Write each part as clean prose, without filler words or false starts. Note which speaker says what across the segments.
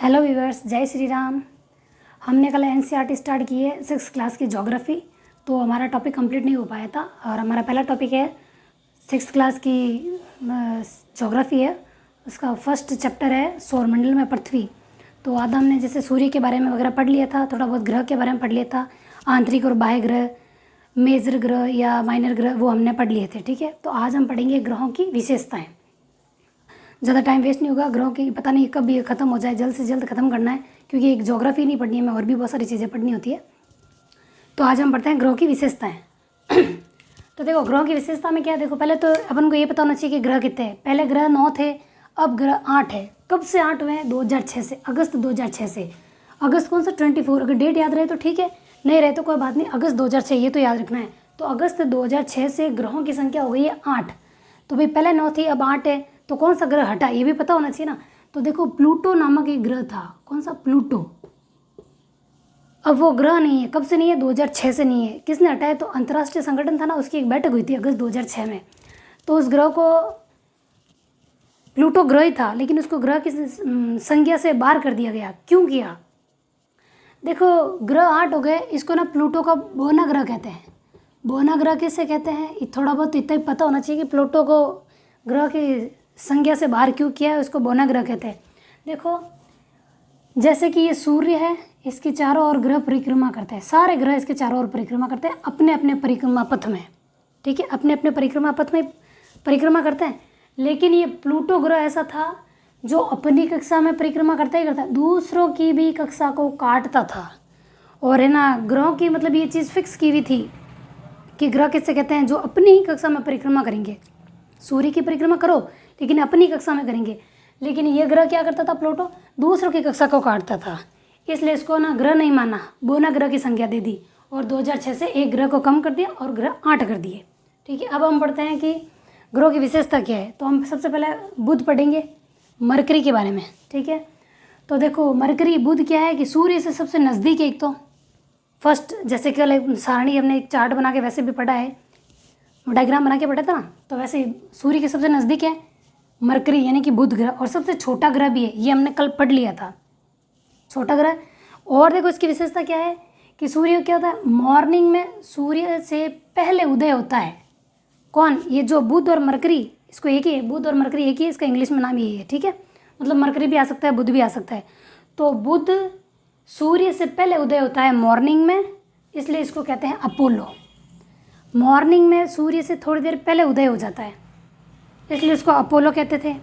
Speaker 1: Hello viewers, जय श्री राम। हमने कल एनसीईआरटी स्टार्ट की है 6th क्लास की ज्योग्राफी। तो हमारा टॉपिक कंप्लीट नहीं हो पाया था और हमारा पहला टॉपिक है 6th क्लास की ज्योग्राफी है। उसका फर्स्ट चैप्टर है सौरमंडल में पृथ्वी। तो आधा हमने जैसे सूर्य के बारे में वगैरह पढ़ लिया था, थोड़ा बहुत ग्रह के बारे में पढ़ लिया था, आंतरिक और बाह्य ग्रह, मेजर ग्रह या माइनर ग्रह वो हमने पढ़ लिए थे। ठीक है, तो आज हम पढ़ेंगे ग्रहों की विशेषताएँ। ज़्यादा टाइम वेस्ट नहीं होगा, ग्रहों की पता नहीं कब ये ख़त्म हो जाए, जल्द से जल्द ख़त्म करना है क्योंकि एक ज्योग्राफी नहीं पढ़नी है, हमें और भी बहुत सारी चीज़ें पढ़नी होती है। तो आज हम पढ़ते हैं ग्रहों की विशेषताएं। तो देखो ग्रहों की विशेषता में क्या है, देखो पहले तो अपन को ये पता होना चाहिए कि ग्रह कितने हैं। पहले ग्रह 9 थे, अब ग्रह 8 है। कब से 8 हुए हैं? 2006 से, अगस्त 2006 से। अगस्त कौन सा? 24। अगर डेट याद रहे तो ठीक है, नहीं रहे तो कोई बात नहीं, अगस्त 2006 ये तो याद रखना है। तो अगस्त 2006 से ग्रहों की संख्या हो गई है 8। तो भाई पहले 9 थी, अब 8 है, तो कौन सा ग्रह हटा ये भी पता होना चाहिए ना। तो देखो प्लूटो नामक एक ग्रह था। कौन सा? प्लूटो। अब वो ग्रह नहीं है। कब से नहीं है? 2006 से नहीं है। किसने हटाया? तो अंतर्राष्ट्रीय संगठन था ना, उसकी एक बैठक हुई थी अगस्त 2006 में। तो उस ग्रह को, प्लूटो ग्रह ही था लेकिन उसको ग्रह की संज्ञा से बाहर कर दिया गया। क्यों किया? देखो ग्रह 8 हो गए, इसको ना प्लूटो का बोना ग्रह कहते हैं। बोना ग्रह किससे कहते हैं? थोड़ा बहुत इतना ही पता होना चाहिए कि प्लूटो को ग्रह की संज्ञा से बाहर क्यों किया है, उसको बोना ग्रह कहते हैं। देखो जैसे कि ये सूर्य है, इसके चारों ओर ग्रह परिक्रमा करते हैं। सारे ग्रह इसके चारों ओर परिक्रमा करते हैं अपने अपने परिक्रमा पथ में। ठीक है, अपने अपने परिक्रमा पथ में परिक्रमा करते हैं। लेकिन ये प्लूटो ग्रह ऐसा था जो अपनी कक्षा में परिक्रमा करता ही करता है, दूसरों की भी कक्षा को काटता था। और है ना, ग्रहों की मतलब ये चीज़ फिक्स की हुई थी कि ग्रह किससे कहते हैं? जो अपनी ही कक्षा में परिक्रमा करेंगे। सूर्य की परिक्रमा करो लेकिन अपनी कक्षा में करेंगे। लेकिन ये ग्रह क्या करता था? प्लूटो दूसरों की कक्षा को काटता था, इसलिए इसको ना ग्रह नहीं माना, बोना ग्रह की संज्ञा दे दी और 2006 से एक ग्रह को कम कर दिया और ग्रह 8 कर दिए। ठीक है, अब हम पढ़ते हैं कि ग्रहों की विशेषता क्या है। तो हम सबसे पहले बुध पढ़ेंगे, मरकरी के बारे में। ठीक है, तो देखो मरकरी, बुध क्या है कि सूर्य से सबसे नज़दीक है। एक तो फर्स्ट, जैसे कि सारणी हमने एक चार्ट बना के वैसे भी पढ़ा है, डायग्राम बना के पढ़ा था ना, तो वैसे सूर्य के सबसे नज़दीक है मरकरी यानी कि बुध ग्रह, और सबसे छोटा ग्रह भी है, ये हमने कल पढ़ लिया था, छोटा ग्रह। और देखो इसकी विशेषता क्या है कि सूर्य क्या होता है? मॉर्निंग में सूर्य से पहले उदय होता है। कौन? ये जो बुध और मरकरी, इसको एक ही है, बुध और मरकरी एक ही है, इसका इंग्लिश में नाम यही है। ठीक है, मतलब मरकरी भी आ सकता है, बुध भी आ सकता है। तो बुध सूर्य से पहले उदय होता है मॉर्निंग में, इसलिए इसको कहते हैं अपोलो। मॉर्निंग में सूर्य से थोड़ी देर पहले उदय हो जाता है, इसलिए उसको अपोलो कहते थे।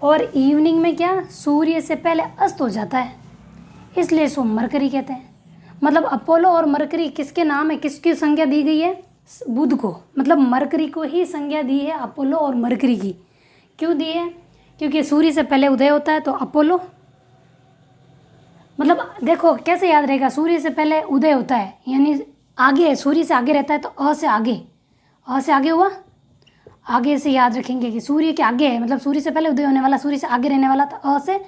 Speaker 1: और इवनिंग में क्या? सूर्य से पहले अस्त हो जाता है, इसलिए इसको मरकरी कहते हैं। मतलब अपोलो और मरकरी किसके नाम है? किसकी संज्ञा दी गई है? बुध को, मतलब मरकरी को ही संज्ञा दी है अपोलो और मरकरी की। क्यों दी है? क्योंकि सूर्य से पहले उदय होता है तो अपोलो। मतलब देखो कैसे याद रहेगा, सूर्य से पहले उदय होता है यानी आगे, सूर्य से आगे रहता है तो अ से आगे, अ से आगे हुआ, आगे से याद रखेंगे कि सूर्य के आगे है, मतलब सूर्य से पहले उदय होने वाला, सूर्य से आगे रहने वाला, तो अ से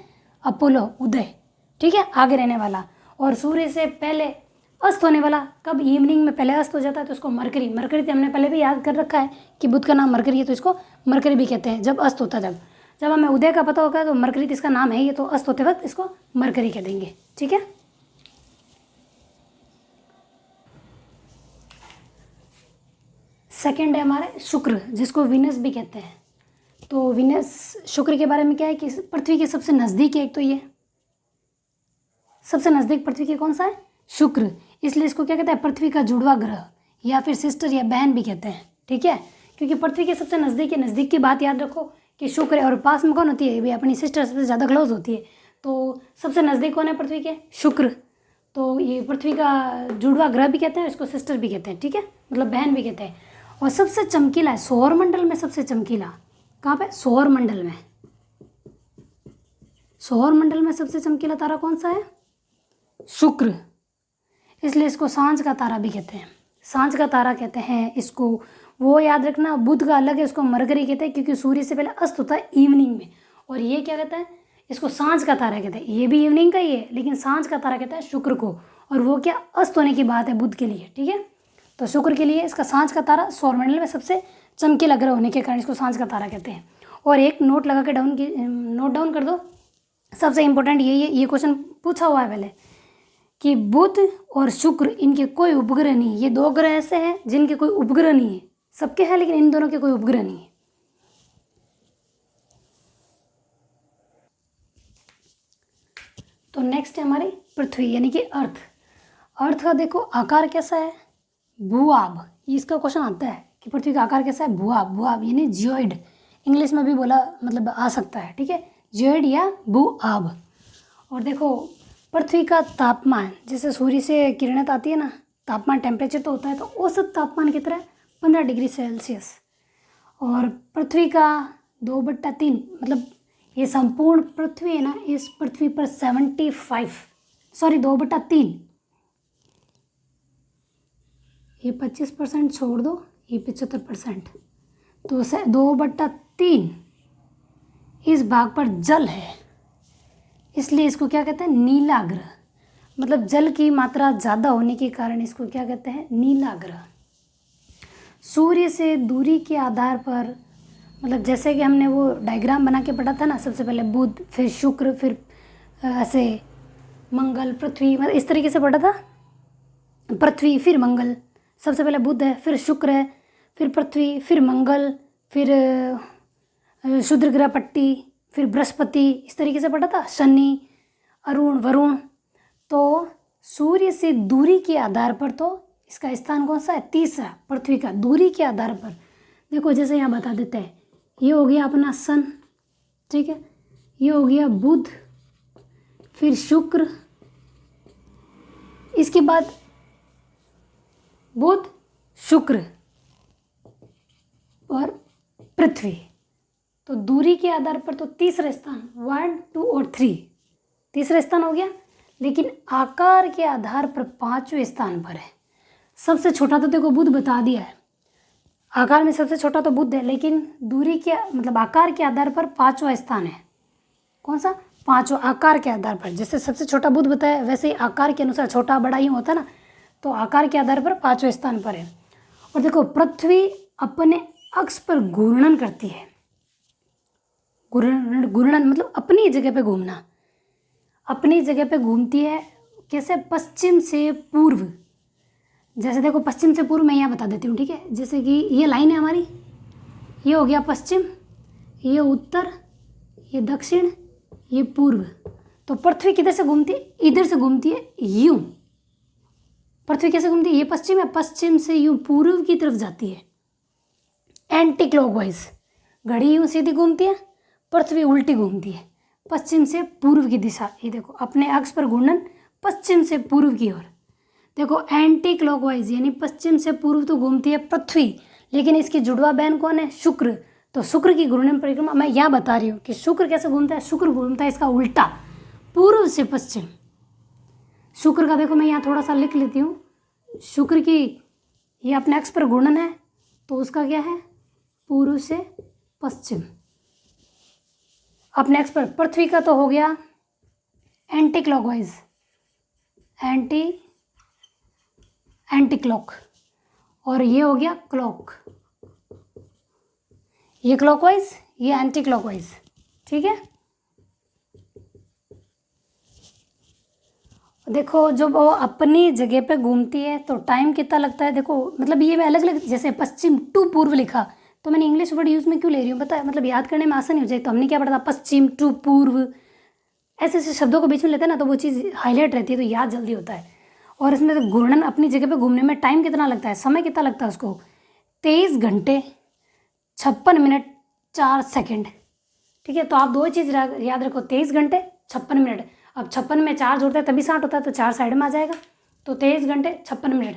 Speaker 1: अपोलो उदय। ठीक है, आगे रहने वाला। और सूर्य से पहले अस्त होने वाला कब? इवनिंग में पहले अस्त हो जाता है तो उसको मरकरी। मरकरी तो हमने पहले भी याद कर रखा है कि बुध का नाम मरकरी है, तो इसको मरकरी भी कहते हैं जब अस्त होता है। जब हमें उदय का पता होगा तो मरकरी तो इसका नाम है ही, तो अस्त होते वक्त इसको मरकरी कह देंगे। ठीक है, सेकेंड है हमारे शुक्र, जिसको विनस भी कहते हैं। तो विनस, शुक्र के बारे में क्या है कि पृथ्वी के सबसे नज़दीक है। एक तो ये सबसे नज़दीक पृथ्वी के कौन सा है? शुक्र, इसलिए इसको क्या कहते हैं? पृथ्वी का जुड़वा ग्रह या फिर सिस्टर या बहन भी कहते हैं। ठीक है, क्योंकि पृथ्वी के सबसे नज़दीक है। नज़दीक की बात याद रखो कि शुक्र है, और पास में कौन होती है? भाई अपनी सिस्टर सबसे ज़्यादा क्लोज होती है, तो सबसे नज़दीक कौन है पृथ्वी के? शुक्र। तो ये पृथ्वी का जुड़वा ग्रह भी कहते हैं, इसको सिस्टर भी कहते हैं। ठीक है, मतलब बहन भी कहते हैं। और सबसे चमकीला है सौरमंडल में, सबसे चमकीला कहाँ पे? सौरमंडल में। सौरमंडल में सबसे चमकीला तारा कौन सा है? शुक्र, इसलिए इसको सांझ का तारा भी कहते हैं। सांझ का तारा कहते हैं इसको। वो याद रखना, बुध का अलग है, उसको मरकरी कहते हैं क्योंकि सूर्य से पहले अस्त होता है इवनिंग में। और ये क्या कहता है? इसको सांझ का तारा कहते हैं। ये भी इवनिंग का ही है लेकिन सांझ का तारा कहता है शुक्र को। और वो क्या? अस्त होने की बात है बुध के लिए। ठीक है, तो शुक्र के लिए इसका सांझ का तारा, सौरमंडल में सबसे चमकीला ग्रह होने के कारण इसको सांझ का तारा कहते हैं। और एक नोट लगा के नोट डाउन कर दो सबसे इम्पोर्टेंट ये क्वेश्चन पूछा हुआ है पहले कि बुध और शुक्र इनके कोई उपग्रह नहीं है। ये दो ग्रह ऐसे हैं जिनके कोई उपग्रह नहीं है, सबके हैं लेकिन इन दोनों के कोई उपग्रह नहीं है। तो नेक्स्ट है हमारी पृथ्वी यानी कि अर्थ। अर्थ का देखो आकार कैसा है, भूआब। इसका क्वेश्चन आता है कि पृथ्वी का आकार कैसा है, भूआब। भूआब यानी जियोइड, इंग्लिश में भी बोला मतलब आ सकता है, ठीक है, जियोइड या भूआब। और देखो पृथ्वी का तापमान, जैसे सूर्य से किरणें आती है ना, तापमान टेम्परेचर तो होता है, तो औसत तापमान कितना है 15 डिग्री सेल्सियस। और पृथ्वी का 2/3 मतलब ये संपूर्ण पृथ्वी है ना, इस पृथ्वी पर 2/3, ये 25% छोड़ दो, ये 75%, तो 2/3 इस भाग पर जल है, इसलिए इसको क्या कहते हैं, नीला ग्रह। मतलब जल की मात्रा ज़्यादा होने के कारण इसको क्या कहते हैं, नीला ग्रह। सूर्य से दूरी के आधार पर, मतलब जैसे कि हमने वो डायग्राम बना के पढ़ा था ना, सबसे पहले बुध, फिर शुक्र, फिर ऐसे मंगल, पृथ्वी, मतलब इस तरीके से पढ़ा था। पृथ्वी फिर मंगल, सबसे पहले बुध है, फिर शुक्र है, फिर पृथ्वी, फिर मंगल, फिर क्षुद्र ग्रह पट्टी, फिर बृहस्पति, इस तरीके से पढ़ा था, शनि, अरुण, वरुण। तो सूर्य से दूरी के आधार पर तो इसका स्थान कौन सा है, तीसरा, पृथ्वी का दूरी के आधार पर। देखो जैसे यहाँ बता देते हैं, ये हो गया अपना सन, ठीक है, ये हो गया बुध, फिर शुक्र, इसके बाद बुध, शुक्र और पृथ्वी। तो दूरी के आधार पर तो तीसरा स्थान, 1, 2 और 3 तीसरा स्थान हो गया। लेकिन आकार के आधार पर 5वें स्थान पर है। सबसे छोटा तो देखो बुध बता दिया है, आकार में सबसे छोटा तो बुध है, लेकिन दूरी के मतलब आकार के आधार पर 5वां स्थान है। कौन सा, 5वां, आकार के आधार पर। जैसे सबसे छोटा बुध बताया, वैसे ही आकार के अनुसार छोटा बड़ा ही होता ना, तो आकार के आधार पर 5वें स्थान पर है। और देखो पृथ्वी अपने अक्ष पर घूर्णन करती है। घूर्णन मतलब अपनी जगह पे घूमना, अपनी जगह पे घूमती है। कैसे, पश्चिम से पूर्व। जैसे देखो पश्चिम से पूर्व मैं यहाँ बता देती हूँ, ठीक है। जैसे कि ये लाइन है हमारी, ये हो गया पश्चिम, ये उत्तर, ये दक्षिण, ये पूर्व। तो पृथ्वी किधर से घूमती है, इधर से घूमती है, यूं। पृथ्वी कैसे घूमती है, ये पश्चिम है, पश्चिम से यूं पूर्व की तरफ जाती है, एंटी क्लॉकवाइज। घड़ी यूं सीधी घूमती है, पृथ्वी उल्टी घूमती है, पश्चिम से पूर्व की दिशा। ये देखो अपने अक्ष पर घूर्णन पश्चिम से पूर्व की ओर। देखो एंटी क्लॉकवाइज यानी पश्चिम से पूर्व तो घूमती है पृथ्वी, लेकिन इसकी जुड़वा बहन कौन है, शुक्र। तो शुक्र की घूर्णन परिक्रमा मैं यहाँ बता रही हूँ कि शुक्र कैसे घूमता है। शुक्र घूमता है इसका उल्टा, पूर्व से पश्चिम। शुक्र का देखो मैं यहाँ थोड़ा सा लिख लेती हूँ, शुक्र की ये अपने अक्ष पर घूर्णन है, तो उसका क्या है, पूर्व से पश्चिम अपने अक्ष पर। पृथ्वी का तो हो गया एंटी क्लॉकवाइज, एंटी क्लॉक, और ये हो गया क्लॉक। ये क्लॉकवाइज, ये एंटी क्लॉकवाइज, ठीक है। देखो जब वो अपनी जगह पे घूमती है तो टाइम कितना लगता है। देखो मतलब ये मैं अलग अलग, जैसे पश्चिम टू पूर्व लिखा, तो मैंने इंग्लिश वर्ड यूज़ में क्यों ले रही हूँ पता है, मतलब याद करने में आसानी हो जाए। तो हमने क्या पढ़ा था, पश्चिम टू पूर्व, ऐसे ऐसे शब्दों को बीच में लेते हैं ना, तो वो चीज़ हाईलाइट रहती है, तो याद जल्दी होता है। और इसमें तो घूर्णन अपनी जगह पे घूमने में टाइम कितना लगता है, समय कितना लगता है उसको, 23 घंटे 56 मिनट 4 सेकंड, ठीक है। तो आप दो चीज़ याद रखो, 23 घंटे 56 मिनट। अब 56 में 4 जोड़ता है तभी 60 होता है, तो 4 साइड में आ जाएगा, तो 23 घंटे 56 मिनट,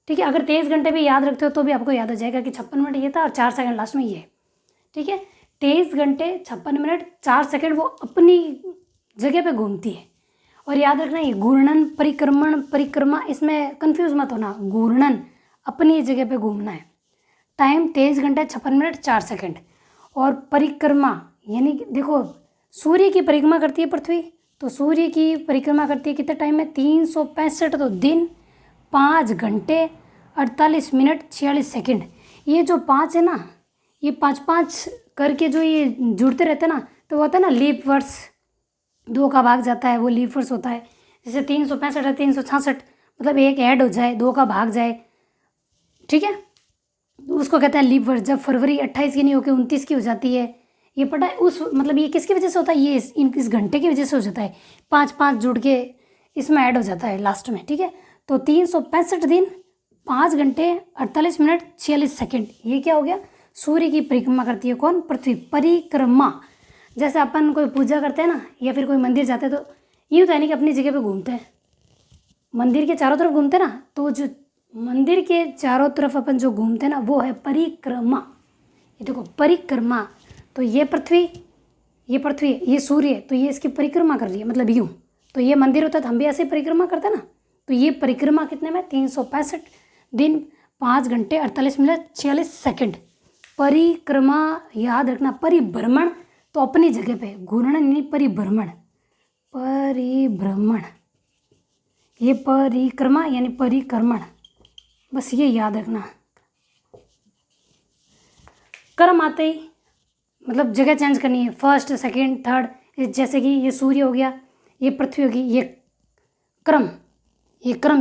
Speaker 1: ठीक है। अगर 23 घंटे भी याद रखते हो तो भी आपको याद हो जाएगा कि 56 मिनट ये था और 4 सेकंड लास्ट में ये, ठीक है। 23 घंटे 56 मिनट 4 सेकंड वो अपनी जगह पे घूमती है। और याद रखना ये घूर्णन परिक्रमण परिक्रमा, इसमें कंफ्यूज मत होना, घूर्णन अपनी जगह पे घूमना है। टाइम 23 घंटे 56 मिनट 4 सेकंड। और परिक्रमा यानी देखो सूर्य की परिक्रमा करती है पृथ्वी, तो सूर्य की परिक्रमा करती है कितने टाइम में, 365 तो दिन 5 घंटे 48 मिनट 46 सेकंड। ये जो 5 है ना, ये 5 5 करके जो ये जुड़ते रहते हैं ना, तो वो होता है ना लीप वर्ष, 2 का भाग जाता है वो लीप वर्ष होता है। जैसे 365 है 366, मतलब एक ऐड हो जाए 2 का भाग जाए, ठीक है, तो उसको कहते हैं लीप वर्ष। जब फरवरी 28 की नहीं होकर 29 की हो जाती है, ये पता है उस मतलब ये किसकी वजह से होता है, ये इस घंटे की वजह से हो जाता है, 5 5 जुड़ के इसमें ऐड हो जाता है लास्ट में, ठीक है। तो 365 दिन 5 घंटे 48 मिनट 46 सेकेंड, ये क्या हो गया, सूर्य की परिक्रमा करती है कौन, पृथ्वी, परिक्रमा। जैसे अपन कोई पूजा करते हैं ना, या फिर कोई मंदिर जाते हैं, तो ये होता है नहीं कि अपनी जगह पे घूमते हैं, मंदिर के चारों तरफ घूमते हैं ना, तो जो मंदिर के चारों तरफ अपन जो घूमते हैं ना वो है परिक्रमा। ये देखो परिक्रमा, तो ये पृथ्वी, ये सूर्य, तो ये इसकी परिक्रमा कर रही है, मतलब यूँ। तो ये मंदिर होता है तो हम भी ऐसे ही परिक्रमा करते हैं ना। तो ये परिक्रमा कितने में, 365 दिन 5 घंटे 48 मिनट 46 सेकेंड। परिक्रमा याद रखना, परिभ्रमण तो अपनी जगह पे, घूर्णन नहीं, परिभ्रमण, परिभ्रमण, ये परिक्रमा यानी परिक्रमण, बस ये याद रखना। क्रम आते ही मतलब जगह चेंज करनी है, फर्स्ट सेकंड थर्ड, जैसे कि ये सूर्य हो गया, ये पृथ्वी होगी, ये क्रम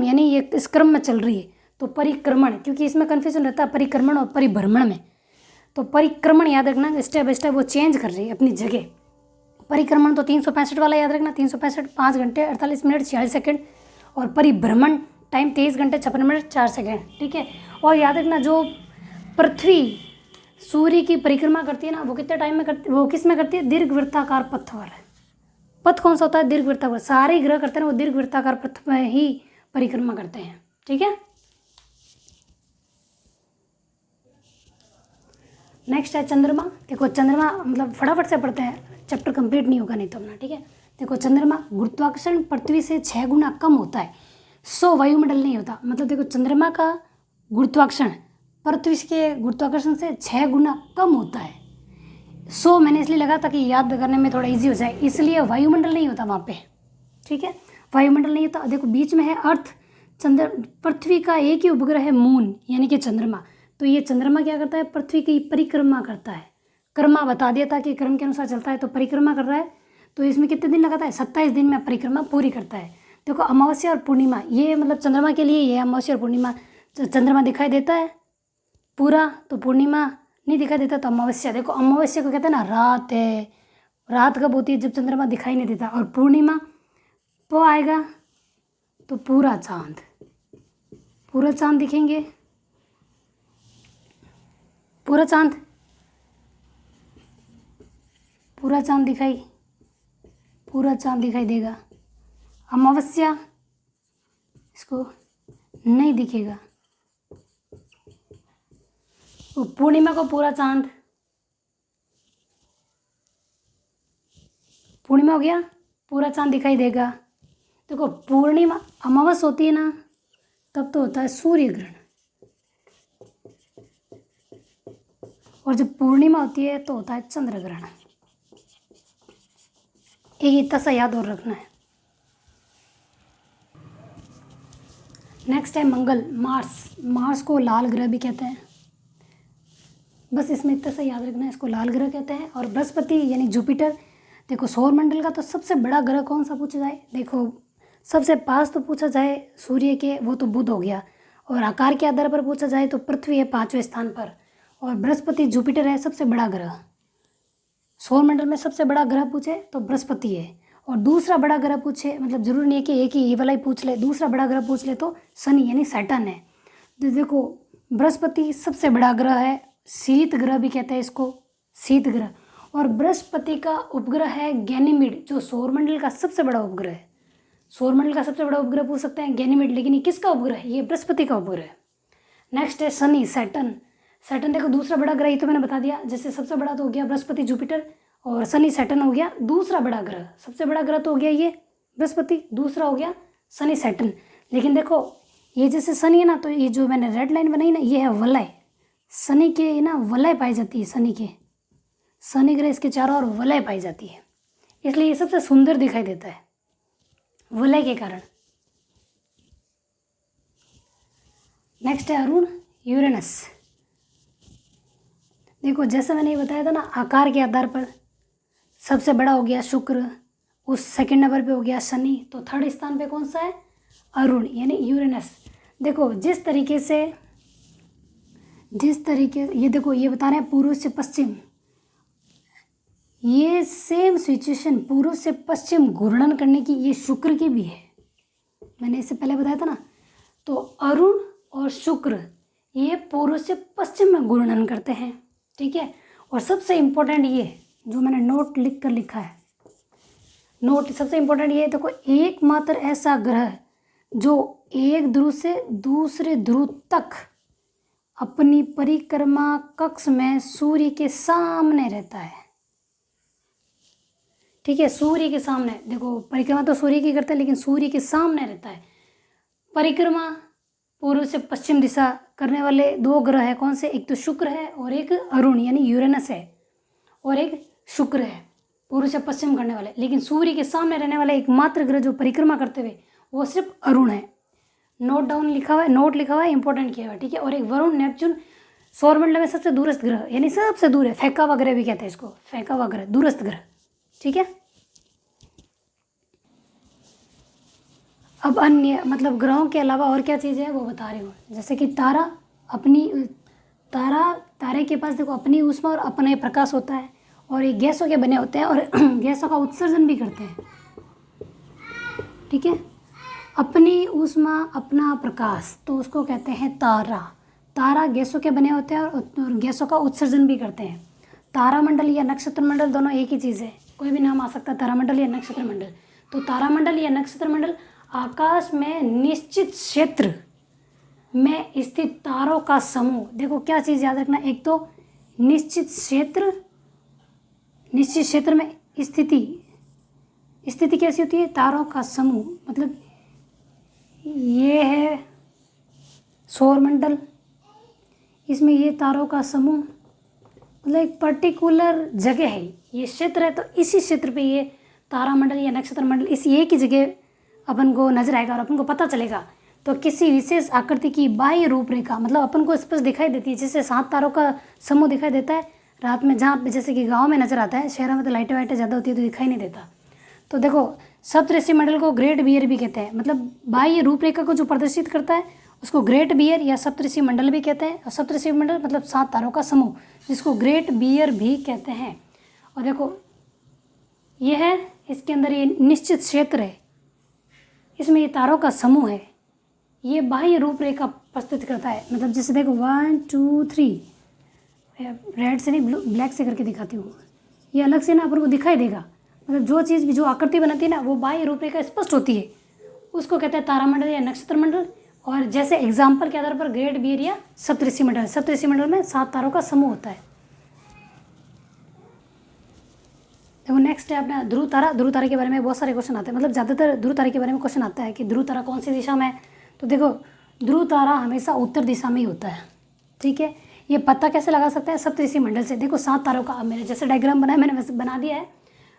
Speaker 1: यानी ये इस क्रम में चल रही है। तो परिक्रमण, क्योंकि इसमें कन्फ्यूजन रहता है परिक्रमण और परिभ्रमण में, तो परिक्रमण याद रखना, स्टेप बाय स्टेप वो चेंज कर रही है अपनी जगह। परिक्रमण तो 365 वाला याद रखना, 365 5 घंटे 48 मिनट 46 सेकेंड, और परिभ्रमण टाइम 23 घंटे 56 मिनट 4 सेकेंड, ठीक है। और याद रखना जो पृथ्वी सूर्य की परिक्रमा करती है ना, वो कितने टाइम में करती, वो किस में करती है, दीर्घवृत्ताकार पथ वाला। पथ कौन सा होता है, दीर्घवृत्ताकार, सारे ग्रह करते हैं वो दीर्घवृत्ताकार पथ में ही परिक्रमा करते हैं, ठीक है। नेक्स्ट है चंद्रमा। देखो चंद्रमा मतलब फटाफट से पढ़ते हैं, चैप्टर कंप्लीट नहीं होगा नहीं तो अपना, ठीक है। देखो चंद्रमा गुरुत्वाकर्षण पृथ्वी से 6 गुना कम होता है, 100 वायुमंडल नहीं होता। मतलब देखो चंद्रमा का गुरुत्वाकर्षण पृथ्वी के गुरुत्वाकर्षण से 6 गुना कम होता है। 100 मैंने इसलिए लगा ताकि याद करने में थोड़ा इजी हो जाए, इसलिए वायुमंडल नहीं होता वहाँ पे, ठीक है, वायुमंडल नहीं होता। देखो बीच में है अर्थ, चंद्र, पृथ्वी का एक ही उपग्रह है मून यानी कि चंद्रमा। तो ये चंद्रमा क्या करता है, पृथ्वी की परिक्रमा करता है। क्रम बता दिया था कि क्रम के अनुसार चलता है, तो परिक्रमा कर रहा है। तो इसमें कितने दिन लगाता है, 27 दिन में परिक्रमा पूरी करता है। देखो अमावस्या और पूर्णिमा, ये मतलब चंद्रमा के लिए ये अमावस्या और पूर्णिमा, चंद्रमा दिखाई देता है पूरा तो पूर्णिमा नहीं दिखाई देता तो अमावस्या। देखो अमावस्या को कहते हैं ना रात है, रात कब होती है, जब चंद्रमा दिखाई नहीं देता। और पूर्णिमा तो आएगा तो पूरा चांद दिखेंगे, पूरा चांद दिखाई देगा। अमावस्या इसको नहीं दिखेगा, तो पूर्णिमा को पूरा चांद, पूर्णिमा हो गया पूरा चांद दिखाई देगा। देखो पूर्णिमा अमावस होती है ना, तब तो होता है सूर्य ग्रहण, और जब पूर्णिमा होती है तो होता है चंद्र ग्रहण। एक इतना सा याद और रखना है। नेक्स्ट है मंगल, मार्स को लाल ग्रह भी कहते हैं, बस इसमें इतना सा याद रखना है, इसको लाल ग्रह कहते हैं। और बृहस्पति यानी जुपिटर। देखो सौरमंडल का तो सबसे बड़ा ग्रह कौन सा पूछा जाए, देखो सबसे पास तो पूछा जाए सूर्य के, वो तो बुध हो गया। और आकार के आधार पर पूछा जाए तो पृथ्वी है 5वें स्थान पर, और बृहस्पति जुपिटर है सबसे बड़ा ग्रह। सौरमंडल में सबसे बड़ा ग्रह पूछे तो बृहस्पति है, और दूसरा बड़ा ग्रह पूछे, मतलब जरूरी नहीं है कि एक ही ये वाला ही पूछ ले, दूसरा बड़ा ग्रह पूछ ले तो शनि यानी सैटर्न है। तो देखो बृहस्पति सबसे बड़ा ग्रह है, शीत ग्रह भी कहते हैं इसको, शीत ग्रह। और बृहस्पति का उपग्रह है गैनीमीड, जो सौरमंडल का सबसे बड़ा उपग्रह है। सौरमंडल का सबसे बड़ा उपग्रह पूछ सकते हैं गैनीमीड, लेकिन ये किसका उपग्रह है, ये बृहस्पति का उपग्रह है। नेक्स्ट है शनि, सैटर्न देखो दूसरा बड़ा ग्रह, ये तो मैंने बता दिया। जैसे सबसे बड़ा तो हो गया बृहस्पति जुपिटर, और शनि सैटर्न हो गया दूसरा बड़ा ग्रह। सबसे बड़ा ग्रह तो हो गया ये बृहस्पति, दूसरा हो गया शनि सैटर्न। लेकिन देखो ये जैसे शनि है ना, तो ये जो मैंने रेड लाइन बनाई ना, ये है वलय, शनि के ना वलय पाई जाती है, शनि ग्रह इसके चारों ओर वलय पाई जाती है, इसलिए ये सबसे सुंदर दिखाई देता है वलय के कारण। नेक्स्ट है अरुण, यूरेनस। देखो जैसा मैंने ये बताया था ना, आकार के आधार पर सबसे बड़ा हो गया शुक्र, उस सेकंड नंबर पे हो गया शनि। तो थर्ड स्थान पे कौन सा है? अरुण यानी यूरेनस। देखो जिस तरीके ये देखो ये बता रहे हैं पूर्व से पश्चिम, ये सेम सिचुएशन पूर्व से पश्चिम घूर्णन करने की ये शुक्र की भी है, मैंने इससे पहले बताया था ना। तो अरुण और शुक्र ये पूर्व से पश्चिम में घूर्णन करते हैं, ठीक है। और सबसे इम्पोर्टेंट ये जो मैंने नोट लिख कर लिखा है, नोट सबसे इम्पोर्टेंट ये देखो, एकमात्र ऐसा ग्रह जो एक ध्रुव से दूसरे ध्रुव तक अपनी परिक्रमा कक्ष में सूर्य के सामने रहता है, ठीक है। सूर्य के सामने, देखो परिक्रमा तो सूर्य की करता है लेकिन सूर्य के सामने रहता है। परिक्रमा पूर्व से पश्चिम दिशा करने वाले दो ग्रह है, कौन से? एक तो शुक्र है और एक अरुण यानी यूरेनस है, और एक शुक्र है पूर्व से पश्चिम करने वाले। लेकिन सूर्य के सामने रहने वाला एकमात्र ग्रह जो परिक्रमा करते हुए वो सिर्फ अरुण है। नोट डाउन लिखा हुआ है, नोट लिखा हुआ है, इंपॉर्टेंट किया हुआ है, ठीक है। और एक वरुण नेपच्यून सौरमंडल में सबसे दूरस्थ ग्रह यानी सबसे दूर है, फैंका ग्रह भी कहते हैं इसको, फैंका ग्रह दूरस्थ ग्रह, ठीक है। अब अन्य मतलब ग्रहों के अलावा और क्या चीज़ है वो बता रही हूँ। जैसे कि तारे के पास देखो अपनी ऊष्मा और अपना प्रकाश होता है, और ये गैसों के बने होते हैं और गैसों का उत्सर्जन भी करते हैं, ठीक है। अपनी ऊष्मा अपना प्रकाश, तो उसको कहते हैं तारा। तारा गैसों के बने होते हैं और गैसों का उत्सर्जन भी करते हैं। तारामंडल या नक्षत्र मंडल दोनों एक ही चीज़ है, कोई भी नाम आ सकता है, तारामंडल या नक्षत्र मंडल। तो तारामंडल या नक्षत्र मंडल आकाश में निश्चित क्षेत्र में स्थित तारों का समूह। देखो क्या चीज़ याद रखना, एक तो निश्चित क्षेत्र में स्थिति कैसी होती है? तारों का समूह। मतलब ये है सौरमंडल, इसमें ये तारों का समूह, मतलब एक पर्टिकुलर जगह है, ये क्षेत्र है, तो इसी क्षेत्र पे ये तारामंडल या नक्षत्र मंडल इस एक ही जगह अपन को नजर आएगा और अपन को पता चलेगा। तो किसी विशेष आकृति की बाह्य रूपरेखा मतलब अपन को स्पष्ट दिखाई देती है, जैसे 7 तारों का समूह दिखाई देता है रात में, जहाँ पे जैसे कि गांव में नजर आता है, शहरों में तो लाइटें वाइटें ज़्यादा होती है तो दिखाई नहीं देता। तो देखो सप्तऋषि मंडल को ग्रेट बियर भी कहते हैं, मतलब बाह्य रूपरेखा को जो प्रदर्शित करता है उसको ग्रेट बियर या सप्तऋषि मंडल भी कहते हैं। और सप्तऋषि मंडल मतलब 7 तारों का समूह, जिसको ग्रेट बियर भी कहते हैं। और देखो यह है, इसके अंदर ये निश्चित क्षेत्र है, इसमें ये तारों का समूह है, ये बाह्य रूपरेखा प्रस्तुत करता है। मतलब जैसे देखो 1 2 3, रेड से नहीं ब्लैक से करके दिखाती हूँ, ये अलग से ना अपन को दिखाई देगा। मतलब जो चीज़ भी जो आकृति बनाती है ना वो बाह्य रूपरेखा स्पष्ट होती है, उसको कहते हैं तारामंडल या नक्षत्र मंडल। और जैसे एग्जाम्पल के आधार पर ग्रेट बियर या सप्तऋषि मंडल, सप्तऋषि मंडल में 7 तारों का समूह होता है। देखो नेक्स्ट है अपना ध्रुव तारा। ध्रुव तारा के बारे में बहुत सारे क्वेश्चन आते हैं, मतलब ज़्यादातर ध्रुव तारे के बारे में क्वेश्चन आता है कि ध्रुव तारा कौन सी दिशा में है। तो देखो ध्रुव तारा हमेशा उत्तर दिशा में ही होता है, ठीक है। ये पता कैसे लगा सकते हैं? सप्तऋषि मंडल से। देखो 7 तारों का, अब मेरे जैसे डायग्राम बनाया मैंने वैसे बना दिया है,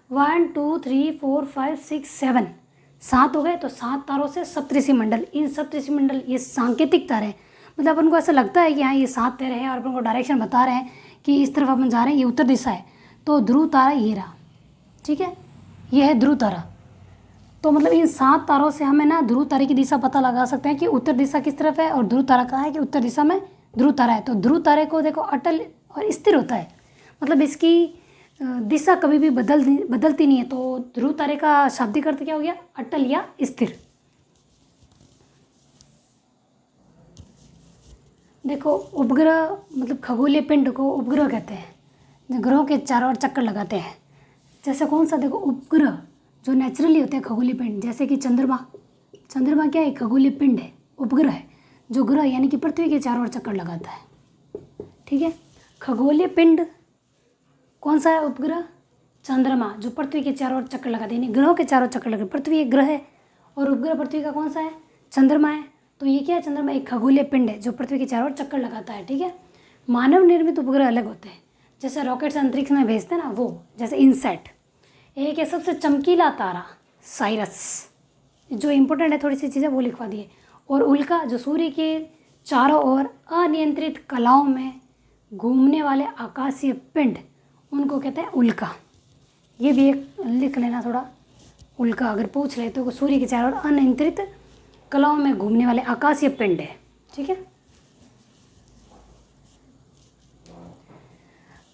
Speaker 1: 1 2 3 4 5 6 7, 7 हो गए। तो 7 तारों से सप्तऋषि मंडल, इन सप्तऋषि मंडल ये सांकेतिक तारे हैं, मतलब अपन को ऐसा लगता है कि हाँ ये 7 तारे हैं और अपन को डायरेक्शन बता रहे हैं कि इस तरफ अपन जा रहे हैं, ये उत्तर दिशा है। तो ध्रुव तारा ये रहा, ठीक है, ये है ध्रुव तारा। तो मतलब इन 7 तारों से हमें ना ध्रुव तारे की दिशा पता लगा सकते हैं कि उत्तर दिशा किस तरफ है और ध्रुव तारा कहाँ है, कि उत्तर दिशा में ध्रुव तारा है। तो ध्रुव तारे को देखो अटल और स्थिर होता है, मतलब इसकी दिशा कभी भी बदलती नहीं है। तो ध्रुव तारे का शाब्दिक अर्थ क्या हो गया? अटल या स्थिर। देखो उपग्रह मतलब खगोलीय पिंड को उपग्रह कहते हैं, जो ग्रहों के चारों ओर चक्कर लगाते हैं। जैसे कौन सा? देखो उपग्रह जो नेचुरली होते हैं खगोलीय पिंड, जैसे कि चंद्रमा। चंद्रमा क्या है? खगोलीय पिंड है, उपग्रह है जो ग्रह यानी कि पृथ्वी के चारों ओर चक्कर लगाता है, ठीक है। खगोलीय पिंड कौन सा है? उपग्रह चंद्रमा, जो पृथ्वी के चारों ओर चक्कर लगाते हैं, यानी ग्रहों के चारों चक्कर लगाते हैं। पृथ्वी एक ग्रह है और उपग्रह पृथ्वी का कौन सा है? चंद्रमा है। तो ये क्या है? चंद्रमा एक खगोलीय पिंड है जो पृथ्वी के चारों ओर चक्कर लगाता है, ठीक है। मानव निर्मित उपग्रह अलग होते हैं, जैसे रॉकेट से अंतरिक्ष में भेजते हैं ना वो, जैसे इनसैट। एक है सबसे चमकीला तारा साइरस, जो इम्पोर्टेंट है, थोड़ी सी चीज़ें वो लिखवा दिए। और उल्का, जो सूर्य के चारों ओर अनियंत्रित कलाओं में घूमने वाले आकाशीय पिंड, उनको कहते हैं उल्का। ये भी एक लिख लेना थोड़ा, उल्का अगर पूछ रहे तो सूर्य के चारों ओर अनियंत्रित कलाओं में घूमने वाले आकाशीय पिंड है। ठीक है,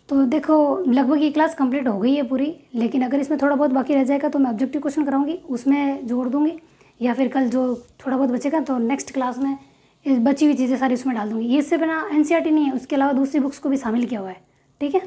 Speaker 1: तो देखो लगभग ये क्लास कंप्लीट हो गई है पूरी, लेकिन अगर इसमें थोड़ा बहुत बाकी रह जाएगा तो मैं ऑब्जेक्टिव क्वेश्चन कराऊंगी, उसमें जोड़ दूंगी, या फिर कल जो थोड़ा बहुत बचेगा तो नेक्स्ट क्लास में बची हुई चीज़ें सारी उसमें डाल दूंगी। ये सिर्फ ना एनसीईआरटी नहीं है, उसके अलावा दूसरी बुक्स को भी शामिल किया हुआ है। ठीक है।